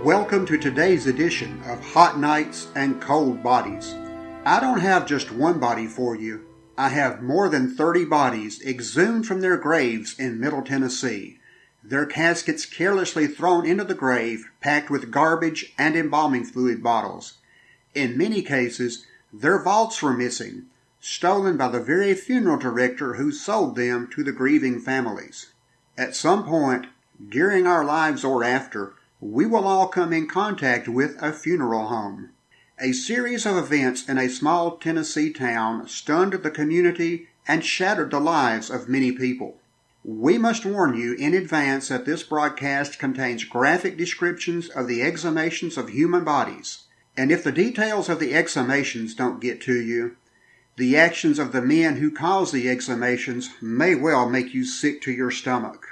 Welcome to today's edition of Hot Nights and Cold Bodies. I don't have just one body for you. I have more than 30 bodies exhumed from their graves in Middle Tennessee, their caskets carelessly thrown into the grave, packed with garbage and embalming fluid bottles. In many cases, their vaults were missing, stolen by the very funeral director who sold them to the grieving families. At some point, during our lives or after, we will all come in contact with a funeral home. A series of events in a small Tennessee town stunned the community and shattered the lives of many people. We must warn you in advance that this broadcast contains graphic descriptions of the exhumations of human bodies. And if the details of the exhumations don't get to you, the actions of the men who caused the exhumations may well make you sick to your stomach.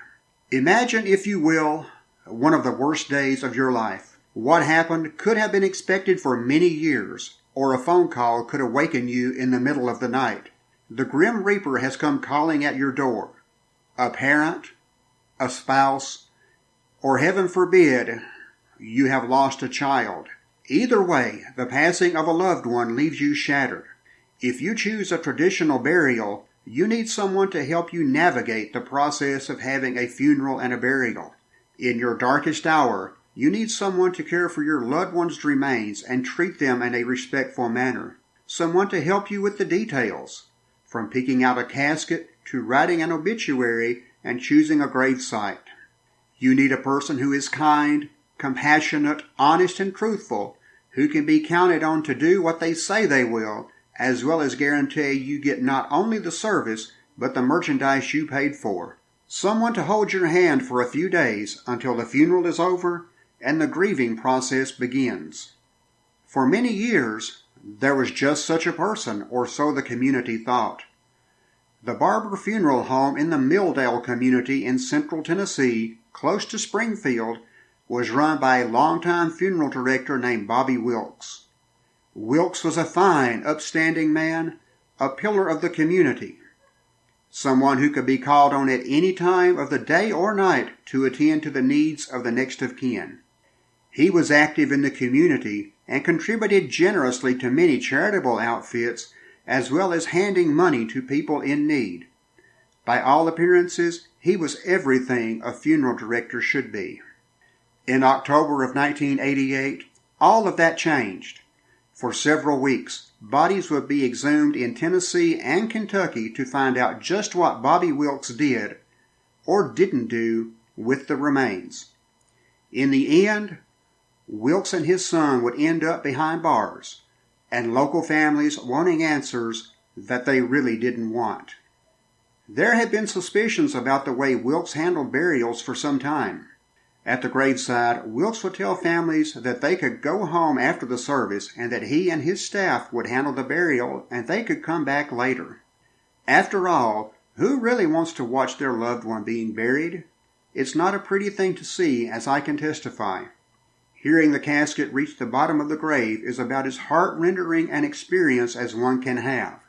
Imagine, if you will, one of the worst days of your life. What happened could have been expected for many years, or a phone call could awaken you in the middle of the night. The Grim Reaper has come calling at your door. A parent, a spouse, or heaven forbid, you have lost a child. Either way, the passing of a loved one leaves you shattered. If you choose a traditional burial, you need someone to help you navigate the process of having a funeral and a burial. In your darkest hour, you need someone to care for your loved one's remains and treat them in a respectful manner. Someone to help you with the details, from picking out a casket to writing an obituary and choosing a gravesite. You need a person who is kind, compassionate, honest, and truthful, who can be counted on to do what they say they will, as well as guarantee you get not only the service, but the merchandise you paid for. Someone to hold your hand for a few days until the funeral is over and the grieving process begins. For many years, there was just such a person, or so the community thought. The Barber Funeral Home in the Milldale community in central Tennessee, close to Springfield, was run by a longtime funeral director named Bobby Wilks. Wilks was a fine, upstanding man, a pillar of the community. Someone who could be called on at any time of the day or night to attend to the needs of the next of kin. He was active in the community and contributed generously to many charitable outfits, as well as handing money to people in need. By all appearances, he was everything a funeral director should be. In October of 1988, all of that changed. For several weeks, bodies would be exhumed in Tennessee and Kentucky to find out just what Bobby Wilks did, or didn't do, with the remains. In the end, Wilks and his son would end up behind bars, and local families wanting answers that they really didn't want. There had been suspicions about the way Wilks handled burials for some time. At the graveside, Wilks would tell families that they could go home after the service and that he and his staff would handle the burial and they could come back later. After all, who really wants to watch their loved one being buried? It's not a pretty thing to see, as I can testify. Hearing the casket reach the bottom of the grave is about as heart-rendering an experience as one can have.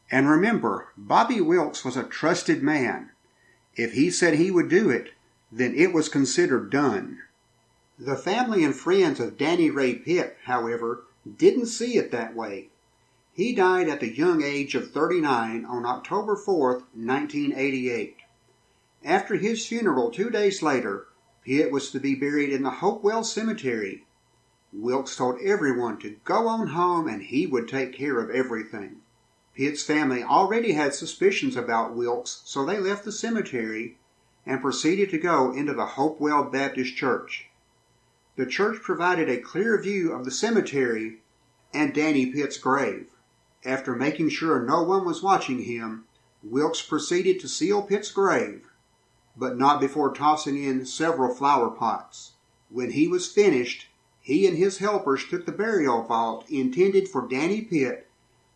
And remember, Bobby Wilks was a trusted man. If he said he would do it, then it was considered done. The family and friends of Danny Ray Pitt, however, didn't see it that way. He died at the young age of 39 on October 4th, 1988. After his funeral 2 days later, Pitt was to be buried in the Hopewell Cemetery. Wilks told everyone to go on home and he would take care of everything. Pitt's family already had suspicions about Wilks, so they left the cemetery and proceeded to go into the Hopewell Baptist Church. The church provided a clear view of the cemetery and Danny Pitt's grave. After making sure no one was watching him, Wilks proceeded to seal Pitt's grave, but not before tossing in several flower pots. When he was finished, he and his helpers took the burial vault intended for Danny Pitt,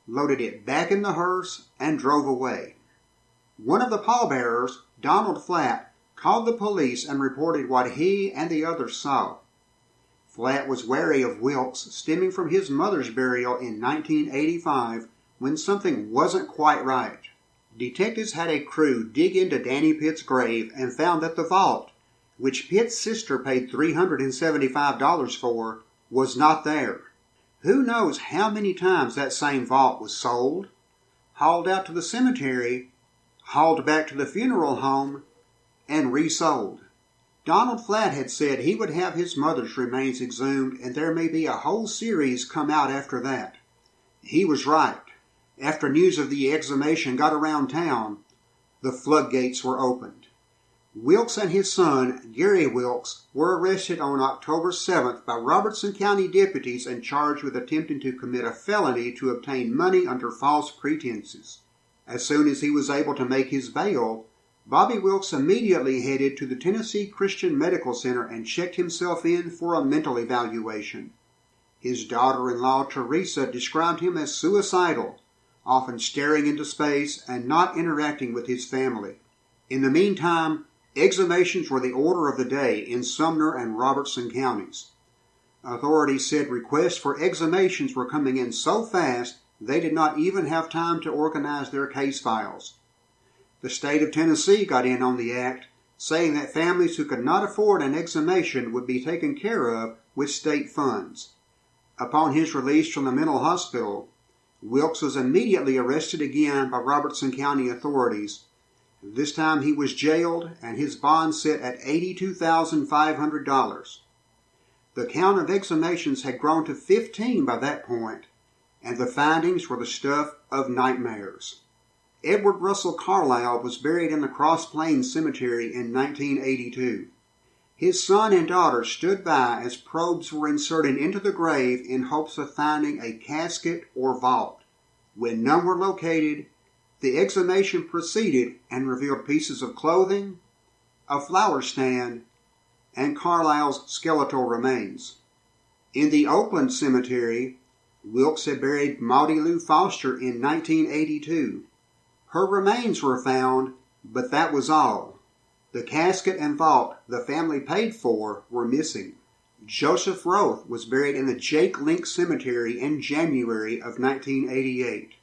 loaded it back in the hearse, and drove away. One of the pallbearers, Donald Flatt, called the police and reported what he and the others saw. Flatt was wary of Wilks stemming from his mother's burial in 1985 when something wasn't quite right. Detectives had a crew dig into Danny Pitt's grave and found that the vault, which Pitt's sister paid $375 for, was not there. Who knows how many times that same vault was sold, hauled out to the cemetery, hauled back to the funeral home, and resold. Donald Flathead said he would have his mother's remains exhumed, and there may be a whole series come out after that. He was right. After news of the exhumation got around town, the floodgates were opened. Wilks and his son, Gary Wilks, were arrested on October 7th by Robertson County deputies and charged with attempting to commit a felony to obtain money under false pretenses. As soon as he was able to make his bail, Bobby Wilks immediately headed to the Tennessee Christian Medical Center and checked himself in for a mental evaluation. His daughter-in-law, Teresa, described him as suicidal, often staring into space and not interacting with his family. In the meantime, exhumations were the order of the day in Sumner and Robertson counties. Authorities said requests for exhumations were coming in so fast they did not even have time to organize their case files. The state of Tennessee got in on the act, saying that families who could not afford an exhumation would be taken care of with state funds. Upon his release from the mental hospital, Wilks was immediately arrested again by Robertson County authorities. This time he was jailed and his bond set at $82,500. The count of exhumations had grown to 15 by that point, and the findings were the stuff of nightmares. Edward Russell Carlisle was buried in the Cross Plains Cemetery in 1982. His son and daughter stood by as probes were inserted into the grave in hopes of finding a casket or vault. When none were located, the exhumation proceeded and revealed pieces of clothing, a flower stand, and Carlisle's skeletal remains. In the Oakland Cemetery, Wilks had buried Maudie Lou Foster in 1982. Her remains were found, but that was all. The casket and vault the family paid for were missing. Joseph Roth was buried in the Jake Link Cemetery in January of 1988.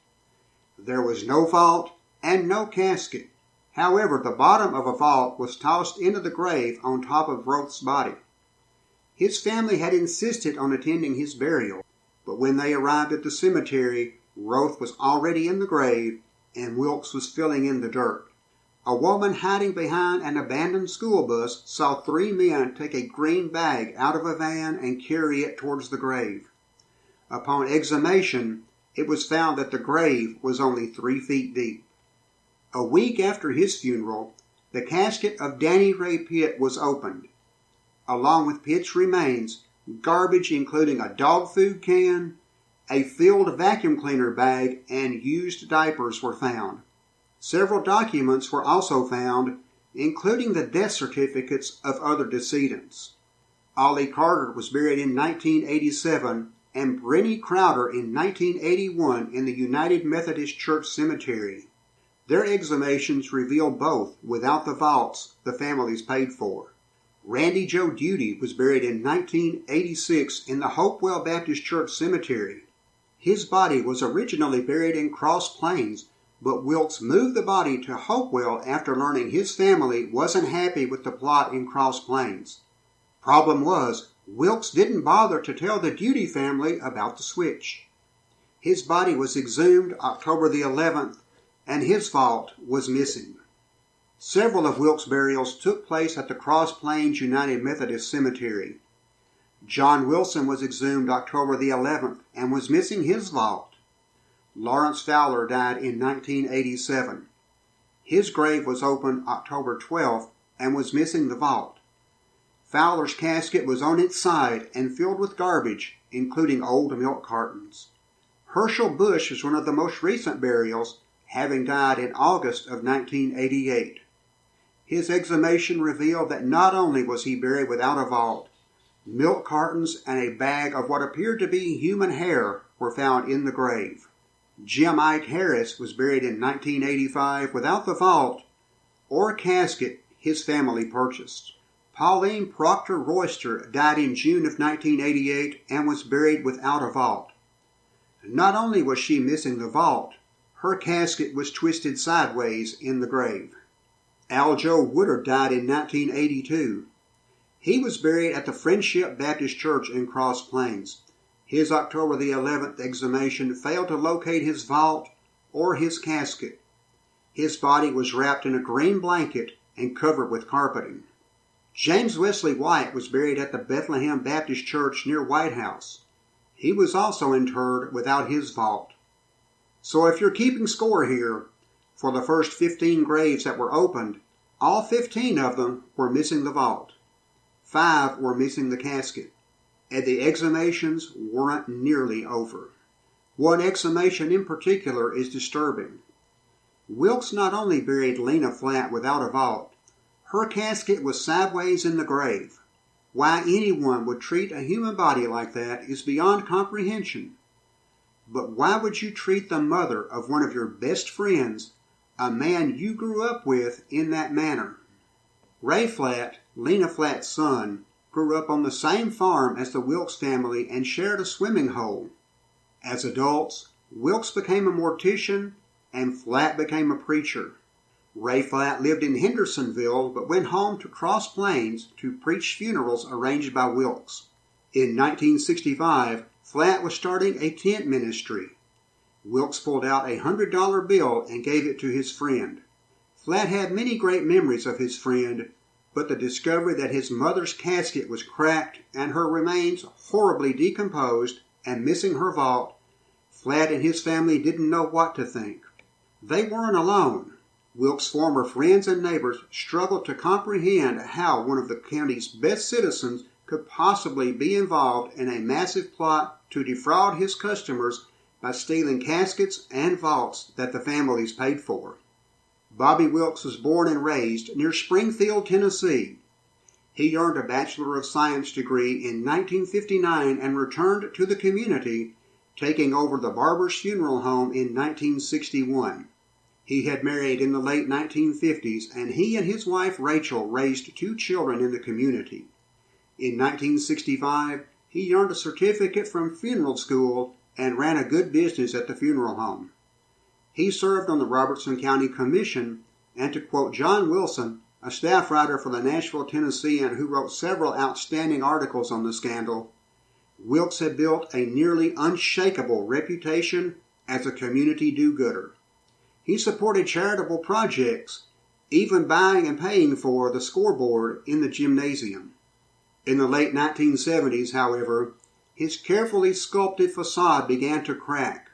There was no vault and no casket. However, the bottom of a vault was tossed into the grave on top of Roth's body. His family had insisted on attending his burial, but when they arrived at the cemetery, Roth was already in the grave and Wilks was filling in the dirt. A woman hiding behind an abandoned school bus saw 3 men take a green bag out of a van and carry it towards the grave. Upon exhumation, it was found that the grave was only 3 feet deep. A week after his funeral, the casket of Danny Ray Pitt was opened. Along with Pitt's remains, garbage including a dog food can, a filled vacuum cleaner bag, and used diapers were found. Several documents were also found, including the death certificates of other decedents. Ollie Carter was buried in 1987 and Brenny Crowder in 1981 in the United Methodist Church Cemetery. Their exhumations reveal both without the vaults the families paid for. Randy Joe Duty was buried in 1986 in the Hopewell Baptist Church Cemetery. His body was originally buried in Cross Plains, but Wilks moved the body to Hopewell after learning his family wasn't happy with the plot in Cross Plains. Problem was, Wilks didn't bother to tell the Duty family about the switch. His body was exhumed October the 11th, and his vault was missing. Several of Wilks' burials took place at the Cross Plains United Methodist Cemetery. John Wilson was exhumed October the 11th and was missing his vault. Lawrence Fowler died in 1987. His grave was opened October 12th and was missing the vault. Fowler's casket was on its side and filled with garbage, including old milk cartons. Herschel Bush is one of the most recent burials, having died in August of 1988. His exhumation revealed that not only was he buried without a vault, milk cartons and a bag of what appeared to be human hair were found in the grave. Jim Ike Harris was buried in 1985 without the vault or casket his family purchased. Pauline Proctor Royster died in June of 1988 and was buried without a vault. Not only was she missing the vault, her casket was twisted sideways in the grave. Al Joe Woodard died in 1982. He was buried at the Friendship Baptist Church in Cross Plains. His October the 11th exhumation failed to locate his vault or his casket. His body was wrapped in a green blanket and covered with carpeting. James Wesley White was buried at the Bethlehem Baptist Church near White House. He was also interred without his vault. So if you're keeping score here, for the first 15 graves that were opened, all 15 of them were missing the vault. 5 were missing the casket, and the exhumations weren't nearly over. One exhumation in particular is disturbing. Wilks not only buried Lena Flatt without a vault, her casket was sideways in the grave. Why anyone would treat a human body like that is beyond comprehension. But why would you treat the mother of one of your best friends, a man you grew up with, in that manner? Ray Flatt, Lena Flatt's son, grew up on the same farm as the Wilks family and shared a swimming hole. As adults, Wilks became a mortician and Flatt became a preacher. Ray Flatt lived in Hendersonville but went home to Cross Plains to preach funerals arranged by Wilks. In 1965, Flatt was starting a tent ministry. Wilks pulled out a $100 bill and gave it to his friend. Flatt had many great memories of his friend, but the discovery that his mother's casket was cracked and her remains horribly decomposed and missing her vault, Flatt and his family didn't know what to think. They weren't alone. Wilks' former friends and neighbors struggled to comprehend how one of the county's best citizens could possibly be involved in a massive plot to defraud his customers by stealing caskets and vaults that the families paid for. Bobby Wilks was born and raised near Springfield, Tennessee. He earned a Bachelor of Science degree in 1959 and returned to the community, taking over the Barber's Funeral Home in 1961. He had married in the late 1950s, and he and his wife Rachel raised 2 children in the community. In 1965, he earned a certificate from funeral school and ran a good business at the funeral home. He served on the Robertson County Commission, and to quote John Wilson, a staff writer for the Nashville Tennessean who wrote several outstanding articles on the scandal, Wilks had built a nearly unshakable reputation as a community do-gooder. He supported charitable projects, even buying and paying for the scoreboard in the gymnasium. In the late 1970s, however, his carefully sculpted facade began to crack.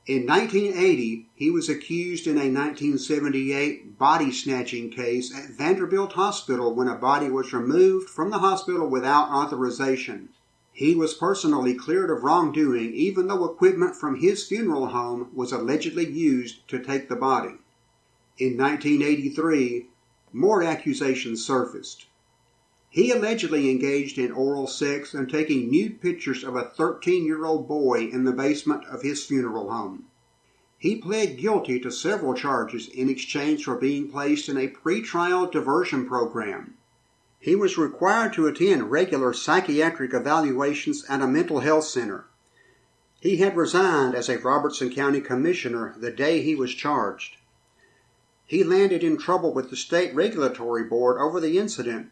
In 1980, he was accused in a 1978 body snatching case at Vanderbilt Hospital when a body was removed from the hospital without authorization. He was personally cleared of wrongdoing even though equipment from his funeral home was allegedly used to take the body. In 1983, more accusations surfaced. He allegedly engaged in oral sex and taking nude pictures of a 13-year-old boy in the basement of his funeral home. He pled guilty to several charges in exchange for being placed in a pretrial diversion program. He was required to attend regular psychiatric evaluations at a mental health center. He had resigned as a Robertson County Commissioner the day he was charged. He landed in trouble with the State Regulatory Board over the incident,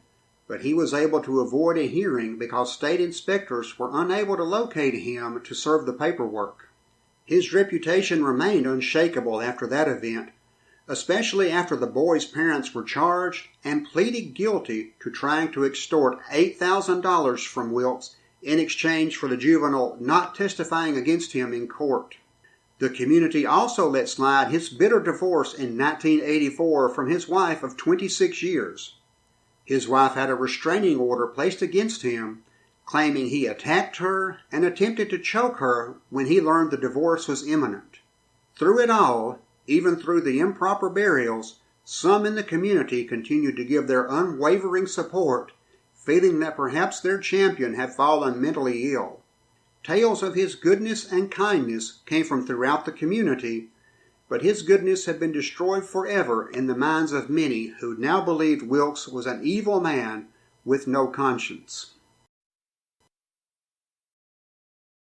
but he was able to avoid a hearing because state inspectors were unable to locate him to serve the paperwork. His reputation remained unshakable after that event, especially after the boy's parents were charged and pleaded guilty to trying to extort $8,000 from Wilks in exchange for the juvenile not testifying against him in court. The community also let slide his bitter divorce in 1984 from his wife of 26 years. His wife had a restraining order placed against him, claiming he attacked her and attempted to choke her when he learned the divorce was imminent. Through it all, even through the improper burials, some in the community continued to give their unwavering support, feeling that perhaps their champion had fallen mentally ill. Tales of his goodness and kindness came from throughout the community, but his goodness had been destroyed forever in the minds of many who now believed Wilks was an evil man with no conscience.